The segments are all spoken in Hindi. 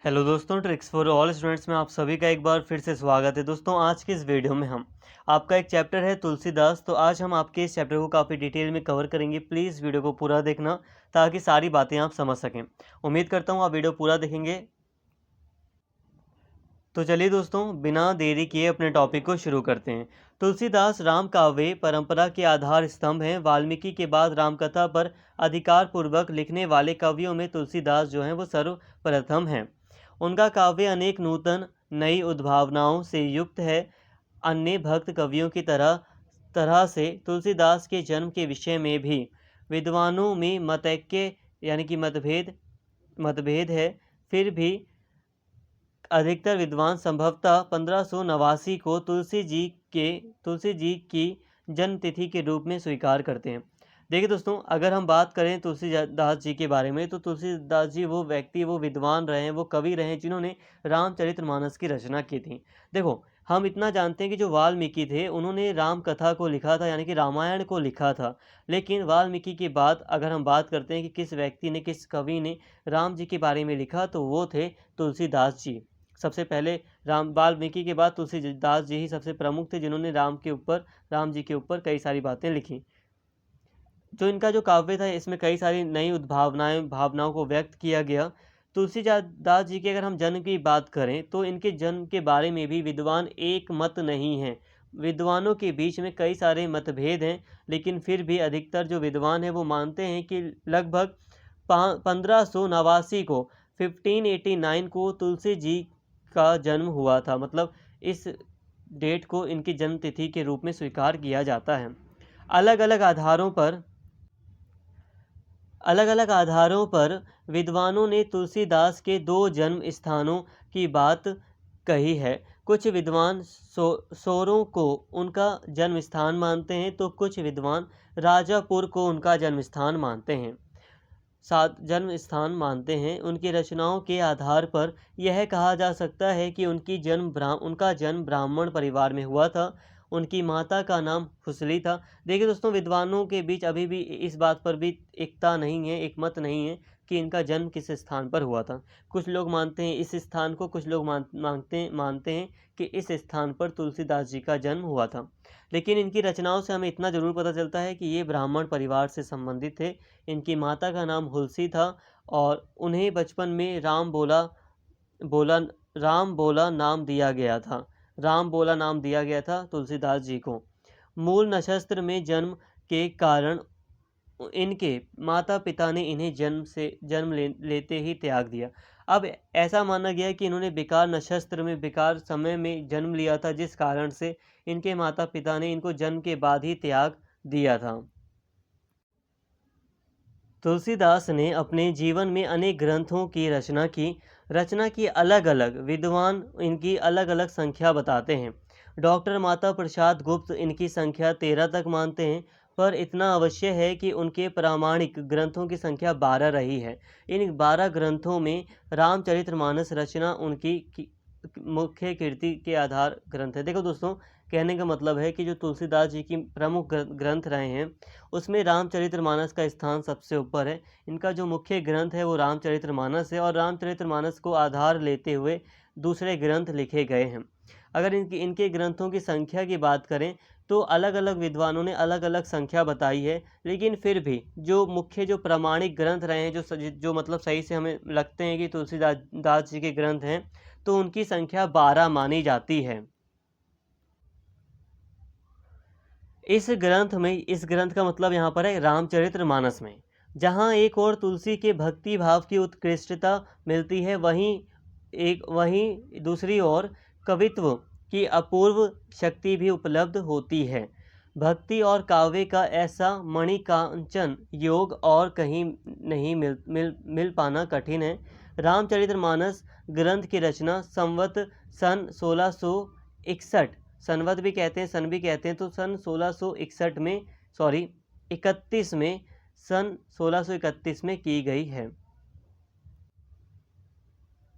हेलो दोस्तों, ट्रिक्स फॉर ऑल स्टूडेंट्स में आप सभी का एक बार फिर से स्वागत है। दोस्तों, आज की इस वीडियो में हम आपका एक चैप्टर है तुलसीदास। तो आज हम आपके इस चैप्टर को काफ़ी डिटेल में कवर करेंगे। प्लीज़ वीडियो को पूरा देखना ताकि सारी बातें आप समझ सकें। उम्मीद करता हूँ आप वीडियो पूरा देखेंगे। तो चलिए दोस्तों, बिना देरी किए अपने टॉपिक को शुरू करते हैं। तुलसीदास राम काव्य परंपरा के आधार स्तंभ हैं। वाल्मीकि के बाद रामकथा पर अधिकार पूर्वक लिखने वाले कवियों में तुलसीदास जो हैं वो सर्वप्रथम हैं। उनका काव्य अनेक नूतन नई उद्भावनाओं से युक्त है। अन्य भक्त कवियों की तरह तरह से तुलसीदास के जन्म के विषय में भी विद्वानों में मतैक्य यानी कि मतभेद है। फिर भी अधिकतर विद्वान संभवतः 1589 को तुलसी जी की जन्म तिथि के रूप में स्वीकार करते हैं। देखिए दोस्तों, अगर हम बात करें तुलसीदास जी के बारे में, तो तुलसीदास जी वो व्यक्ति, वो विद्वान रहे हैं, वो कवि रहे हैं जिन्होंने रामचरितमानस की रचना की थी। देखो, हम इतना जानते हैं कि जो वाल्मीकि थे उन्होंने राम कथा को लिखा था, यानी कि रामायण को लिखा था। लेकिन वाल्मीकि के बाद अगर हम बात करते हैं कि किस व्यक्ति ने, किस कवि ने राम जी के बारे में लिखा, तो वो थे तुलसीदास जी। सबसे पहले राम वाल्मीकि के बाद तुलसीदास जी ही सबसे प्रमुख थे जिन्होंने राम जी के ऊपर कई सारी बातें लिखी। जो इनका जो काव्य था, इसमें कई सारी नई भावनाओं को व्यक्त किया गया। तुलसीदास जी के अगर हम जन्म की बात करें, तो इनके जन्म के बारे में भी विद्वान एक मत नहीं हैं। विद्वानों के बीच में कई सारे मतभेद हैं, लेकिन फिर भी अधिकतर जो विद्वान हैं वो मानते हैं कि लगभग 1589 को 1589 को तुलसी जी का जन्म हुआ था। मतलब इस डेट को इनकी जन्म तिथि के रूप में स्वीकार किया जाता है। अलग अलग आधारों पर विद्वानों ने तुलसीदास के दो जन्म स्थानों की बात कही है। कुछ विद्वान सोरों को उनका जन्म स्थान मानते हैं, तो कुछ विद्वान राजापुर को उनका जन्म स्थान मानते हैं। उनकी रचनाओं के आधार पर यह कहा जा सकता है कि उनका जन्म ब्राह्मण परिवार में हुआ था। उनकी माता का नाम फुसली था। देखिए दोस्तों, विद्वानों के बीच अभी भी इस बात पर भी एकता नहीं है, एक मत नहीं है कि इनका जन्म किस स्थान पर हुआ था। कुछ लोग मानते हैं इस स्थान को, कुछ लोग मानते हैं कि इस स्थान पर तुलसीदास जी का जन्म हुआ था। लेकिन इनकी रचनाओं से हमें इतना ज़रूर पता चलता है कि ये ब्राह्मण परिवार से संबंधित थे। इनकी माता का नाम हुलसी था और उन्हें बचपन में बोला राम बोला नाम दिया गया था तुलसीदास जी को। मूल नक्षत्र में जन्म के कारण इनके माता पिता ने इन्हें जन्म लेते ही त्याग दिया। अब ऐसा माना गया है कि इन्होंने बेकार नक्षत्र में, बेकार समय में जन्म लिया था, जिस कारण से इनके माता पिता ने इनको जन्म के बाद ही त्याग दिया था। तुलसीदास ने अपने जीवन में अनेक ग्रंथों की रचना की अलग अलग विद्वान इनकी अलग अलग संख्या बताते हैं। डॉक्टर माता प्रसाद गुप्त इनकी संख्या 13 तक मानते हैं, पर इतना अवश्य है कि उनके प्रामाणिक ग्रंथों की संख्या 12 रही है। इन 12 ग्रंथों में रामचरितमानस रचना उनकी मुख्य कीर्ति के आधार ग्रंथ है। देखो दोस्तों, कहने का मतलब है कि जो तुलसीदास जी की प्रमुख ग्रंथ रहे हैं, उसमें रामचरितमानस का स्थान सबसे ऊपर है। इनका जो मुख्य ग्रंथ है वो रामचरितमानस है, और रामचरितमानस को आधार लेते हुए दूसरे ग्रंथ लिखे गए हैं। अगर इनके ग्रंथों की संख्या की बात करें, तो अलग अलग विद्वानों ने अलग अलग संख्या बताई है, लेकिन फिर भी जो मुख्य, जो प्रामाणिक ग्रंथ रहे हैं, जो मतलब सही से हमें लगते हैं कि तुलसीदास जी के ग्रंथ हैं, तो उनकी संख्या 12 मानी जाती है। इस ग्रंथ का मतलब यहाँ पर है रामचरितमानस में। जहाँ एक और तुलसी के भक्ति भाव की उत्कृष्टता मिलती है, वहीं दूसरी ओर कवित्व की अपूर्व शक्ति भी उपलब्ध होती है। भक्ति और काव्य का ऐसा मणिकांचन योग और कहीं नहीं मिल पाना कठिन है। रामचरितमानस ग्रंथ की रचना सन 1661, संवत भी कहते हैं, सन भी कहते हैं, तो सन 1661 में, सॉरी 31 में, सन 1631 में की गई है।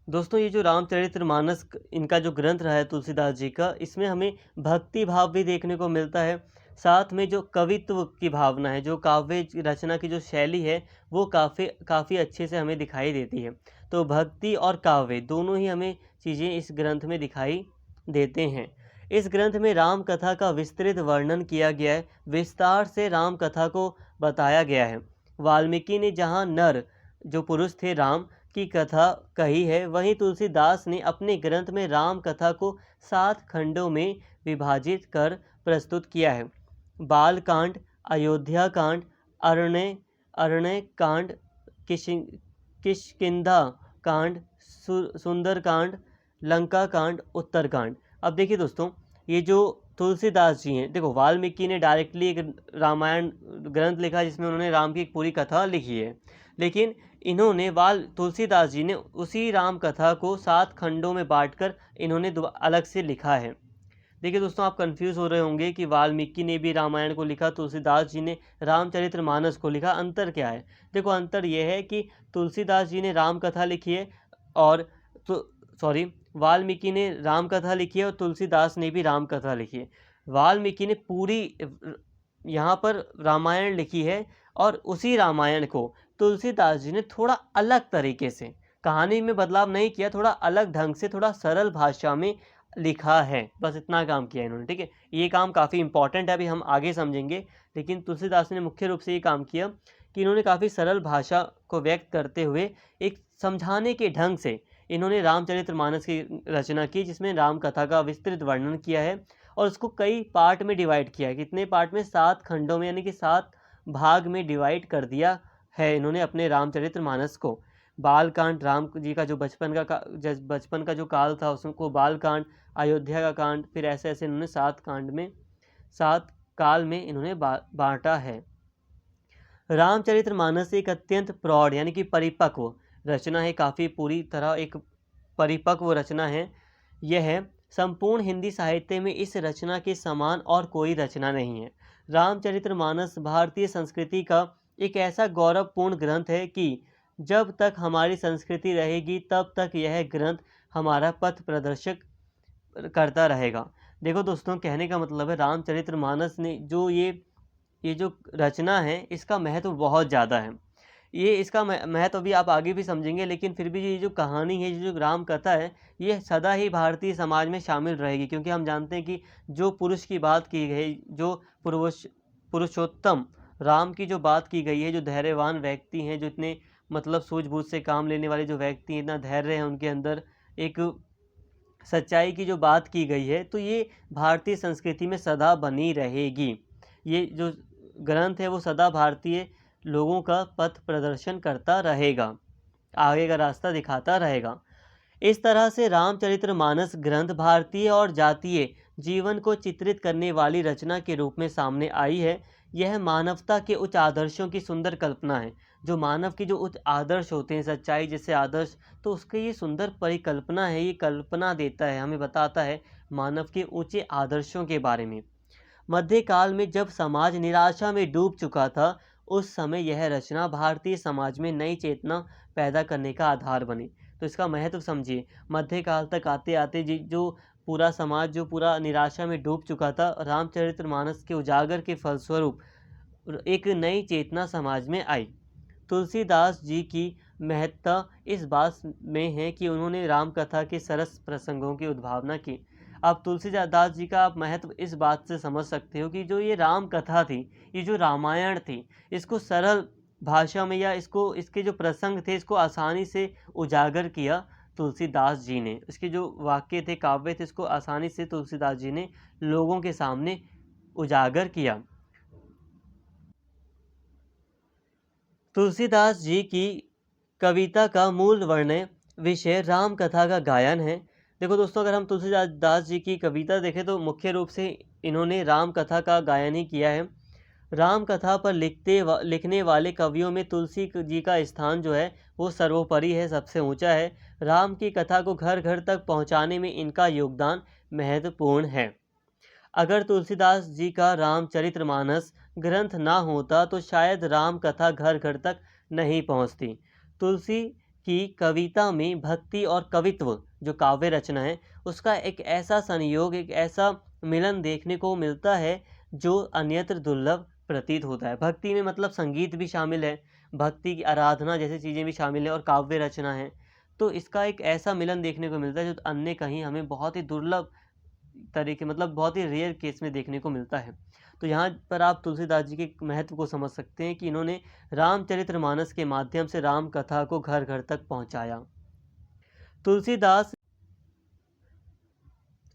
दोस्तों, ये जो रामचरितमानस इनका जो ग्रंथ रहा है तुलसीदास जी का, इसमें हमें भक्ति भाव भी देखने को मिलता है। साथ में जो कवित्व की भावना है, जो काव्य रचना की जो शैली है, वो काफ़ी अच्छे से हमें दिखाई देती है। तो भक्ति और काव्य दोनों ही हमें चीज़ें इस ग्रंथ में दिखाई देते हैं। इस ग्रंथ में राम कथा का विस्तृत वर्णन किया गया है, विस्तार से राम कथा को बताया गया है। वाल्मीकि ने जहाँ नर जो पुरुष थे राम की कथा कही है, वहीं तुलसीदास ने अपने ग्रंथ में राम कथा को 7 खंडों में विभाजित कर प्रस्तुत किया है। बाल कांड, अयोध्या कांड, अरण्य कांड, किष्किंधा कांड, सुंदर कांड, लंका कांड, उत्तर कांड। अब देखिए दोस्तों, ये जो तुलसीदास जी हैं, देखो वाल्मीकि ने डायरेक्टली एक रामायण ग्रंथ लिखा जिसमें उन्होंने राम की एक पूरी कथा लिखी है, लेकिन इन्होंने तुलसीदास जी ने उसी राम कथा को 7 खंडों में बांटकर इन्होंने अलग से लिखा है। देखिए दोस्तों, आप कंफ्यूज हो रहे होंगे कि वाल्मीकि ने भी रामायण को लिखा, तुलसीदास जी ने रामचरितमानस को लिखा, अंतर क्या है? देखो अंतर यह है कि तुलसीदास जी ने राम कथा लिखी है और वाल्मीकि ने राम कथा लिखी है और तुलसीदास ने भी राम कथा लिखी है। वाल्मीकि ने पूरी यहाँ पर रामायण लिखी है और उसी रामायण को तुलसीदास जी ने थोड़ा अलग तरीके से, कहानी में बदलाव नहीं किया, थोड़ा अलग ढंग से, थोड़ा सरल भाषा में लिखा है, बस इतना काम किया इन्होंने। ठीक है, ये काम काफ़ी इंपॉर्टेंट है, अभी हम आगे समझेंगे, लेकिन तुलसीदास ने मुख्य रूप से ये काम किया कि इन्होंने काफ़ी सरल भाषा को व्यक्त करते हुए एक समझाने के ढंग से इन्होंने रामचरितमानस की रचना की, जिसमें राम कथा का विस्तृत वर्णन किया है और उसको कई पार्ट में डिवाइड किया है। कितने पार्ट में? 7 खंडों में, यानी कि 7 भाग में डिवाइड कर दिया है इन्होंने अपने रामचरितमानस को। बालकांड, राम जी का जो बचपन का जो काल था उसको बालकांड, अयोध्या का कांड, फिर ऐसे ऐसे इन्होंने 7 कांड में 7 काल में इन्होंने बांटा है। रामचरितमानस एक अत्यंत प्रौढ़ यानी कि परिपक्व रचना है, काफ़ी पूरी तरह एक परिपक्व रचना है। यह संपूर्ण हिंदी साहित्य में इस रचना के समान और कोई रचना नहीं है। रामचरितमानस भारतीय संस्कृति का एक ऐसा गौरवपूर्ण ग्रंथ है कि जब तक हमारी संस्कृति रहेगी तब तक यह ग्रंथ हमारा पथ प्रदर्शक करता रहेगा। देखो दोस्तों, कहने का मतलब है रामचरितमानस ने जो ये जो रचना है इसका महत्व बहुत ज़्यादा है। ये इसका महत्व भी आप आगे भी समझेंगे, लेकिन फिर भी ये जो कहानी है, ये जो राम कथा है, ये सदा ही भारतीय समाज में शामिल रहेगी, क्योंकि हम जानते हैं कि जो पुरुष की बात की गई, जो पुरुषोत्तम राम की जो बात की गई है, जो धैर्यवान व्यक्ति हैं, जो इतने मतलब सूझबूझ से काम लेने वाले जो व्यक्ति, इतना धैर्य है उनके अंदर, एक सच्चाई की जो बात की गई है, तो ये भारतीय संस्कृति में सदा बनी रहेगी। ये जो ग्रंथ है वो सदा भारतीय लोगों का पथ प्रदर्शन करता रहेगा, आगे का रास्ता दिखाता रहेगा। इस तरह से रामचरितमानस ग्रंथ भारतीय और जातीय जीवन को चित्रित करने वाली रचना के रूप में सामने आई है। यह मानवता के उच्च आदर्शों की सुंदर कल्पना है। जो मानव के जो उच्च आदर्श होते हैं, सच्चाई जैसे आदर्श, तो उसके ये सुंदर परिकल्पना है, ये कल्पना देता है, हमें बताता है मानव के ऊंचे आदर्शों के बारे में। मध्यकाल में जब समाज निराशा में डूब चुका था, उस समय यह रचना भारतीय समाज में नई चेतना पैदा करने का आधार बनी। तो इसका महत्व समझिए, मध्यकाल तक आते आते जो पूरा समाज जो पूरा निराशा में डूब चुका था, रामचरितमानस के उजागर के फलस्वरूप एक नई चेतना समाज में आई। तुलसीदास जी की महत्ता इस बात में है कि उन्होंने रामकथा के सरस प्रसंगों की उद्भावना की। अब तुलसीदास जी का आप महत्व इस बात से समझ सकते हो कि जो ये राम कथा थी, ये जो रामायण थी, इसको सरल भाषा में, या इसके जो प्रसंग थे, इसको आसानी से उजागर किया तुलसीदास जी ने। इसके जो वाक्य थे, काव्य थे, इसको आसानी से तुलसीदास जी ने लोगों के सामने उजागर किया। तुलसीदास जी की कविता का मूल वर्ण्य विषय राम कथा का गायन है। देखो दोस्तों, अगर हम तुलसीदास जी की कविता देखें तो मुख्य रूप से इन्होंने राम कथा का गायन ही किया है। राम कथा पर लिखने वाले कवियों में तुलसी जी का स्थान जो है वो सर्वोपरि है, सबसे ऊंचा है। राम की कथा को घर घर तक पहुंचाने में इनका योगदान महत्वपूर्ण है। अगर तुलसीदास जी का रामचरितमानस ग्रंथ ना होता तो शायद राम कथा घर घर तक नहीं पहुंचती। तुलसी की कविता में भक्ति और कवित्व जो काव्य रचना है उसका एक ऐसा संयोग, एक ऐसा मिलन देखने को मिलता है जो अन्यत्र दुर्लभ प्रतीत होता है। भक्ति में मतलब संगीत भी शामिल है, भक्ति की आराधना जैसी चीज़ें भी शामिल है और काव्य रचना है। तो इसका एक ऐसा मिलन देखने को मिलता है जो अन्य कहीं हमें बहुत ही दुर्लभ तरीके मतलब बहुत ही रेयर केस में देखने को मिलता है। तो यहाँ पर आप तुलसीदास जी के महत्व को समझ सकते हैं कि इन्होंने रामचरितमानस के माध्यम से राम कथा को घर घर तक पहुँचाया। तुलसीदास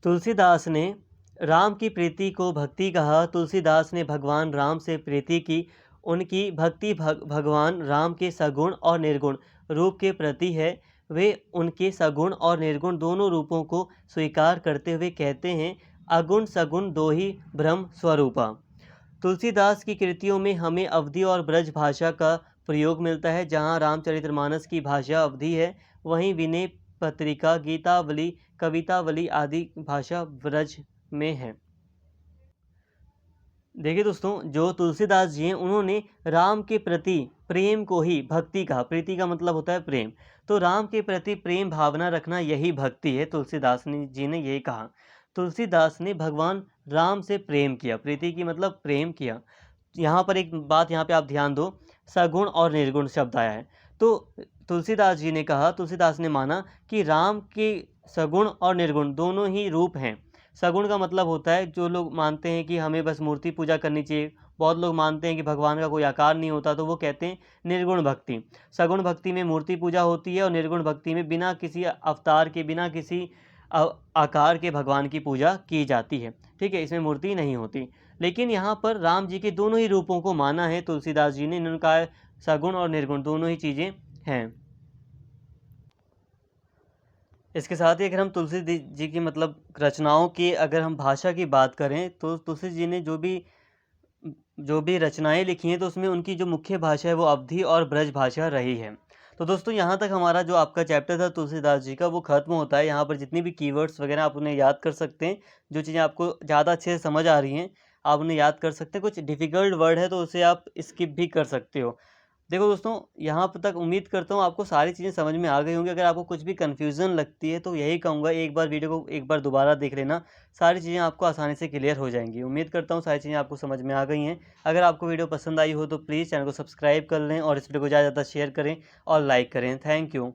तुलसीदास ने राम की प्रीति को भक्ति कहा। तुलसीदास ने भगवान राम से प्रीति की। उनकी भक्ति भगवान राम के सगुण और निर्गुण रूप के प्रति है। वे उनके सगुण और निर्गुण दोनों रूपों को स्वीकार करते हुए कहते हैं, अगुण सगुण दो ही ब्रह्म स्वरूपा। तुलसीदास की कृतियों में हमें अवधी और ब्रज भाषा का प्रयोग मिलता है। जहाँ रामचरितमानस की भाषा अवधी है, वहीं विनय पत्रिका, गीतावली, कवितावली आदि भाषा ब्रज में है। देखिए दोस्तों, जो तुलसीदास जी हैं उन्होंने राम के प्रति प्रेम को ही भक्ति कहा। प्रीति का मतलब होता है प्रेम। तो राम के प्रति प्रेम भावना रखना यही भक्ति है। तुलसीदास जी ने यही कहा। तुलसीदास ने भगवान राम से प्रेम किया। प्रीति की मतलब प्रेम किया। यहाँ पर एक बात यहाँ पे आप ध्यान दो, सगुण और निर्गुण शब्द आया है। तो तुलसीदास जी ने कहा, तुलसीदास ने माना कि राम के सगुण और निर्गुण दोनों ही रूप हैं। सगुण का मतलब होता है, जो लोग मानते हैं कि हमें बस मूर्ति पूजा करनी चाहिए, बहुत लोग मानते हैं कि भगवान का कोई आकार नहीं होता, तो वो कहते हैं निर्गुण भक्ति। सगुण भक्ति में मूर्ति पूजा होती है और निर्गुण भक्ति में बिना किसी अवतार के, बिना किसी आकार के भगवान की पूजा की जाती है। ठीक है, इसमें मूर्ति नहीं होती। लेकिन यहाँ पर राम जी के दोनों ही रूपों को माना है तुलसीदास जी ने। इन्होंने कहा सगुण और निर्गुण दोनों ही चीज़ें हैं। इसके साथ ही अगर हम तुलसी जी की मतलब रचनाओं की अगर हम भाषा की बात करें, तो तुलसी जी ने जो भी रचनाएं लिखी हैं, तो उसमें उनकी जो मुख्य भाषा है वो अवधी और ब्रज भाषा रही है। तो दोस्तों, यहाँ तक हमारा जो आपका चैप्टर था तुलसीदास जी का वो खत्म होता है। यहाँ पर जितनी भी कीवर्ड्स वगैरह आप उन्हें याद कर सकते हैं। जो चीज़ें आपको ज़्यादा अच्छे से समझ आ रही हैं आप उन्हें याद कर सकते हैं। कुछ डिफ़िकल्ट वर्ड है तो उसे आप स्किप भी कर सकते हो। देखो दोस्तों, यहाँ पर तक उम्मीद करता हूँ आपको सारी चीज़ें समझ में आ गई होंगी। अगर आपको कुछ भी कन्फ्यूज़न लगती है तो यही कहूँगा, एक बार वीडियो को एक बार दोबारा देख लेना, सारी चीज़ें आपको आसानी से क्लियर हो जाएंगी। उम्मीद करता हूँ सारी चीज़ें आपको समझ में आ गई हैं। अगर आपको वीडियो पसंद आई हो तो प्लीज़ चैनल को सब्सक्राइब कर लें और इस वीडियो को ज़्यादा से ज़्यादा शेयर करें और लाइक करें। Thank you.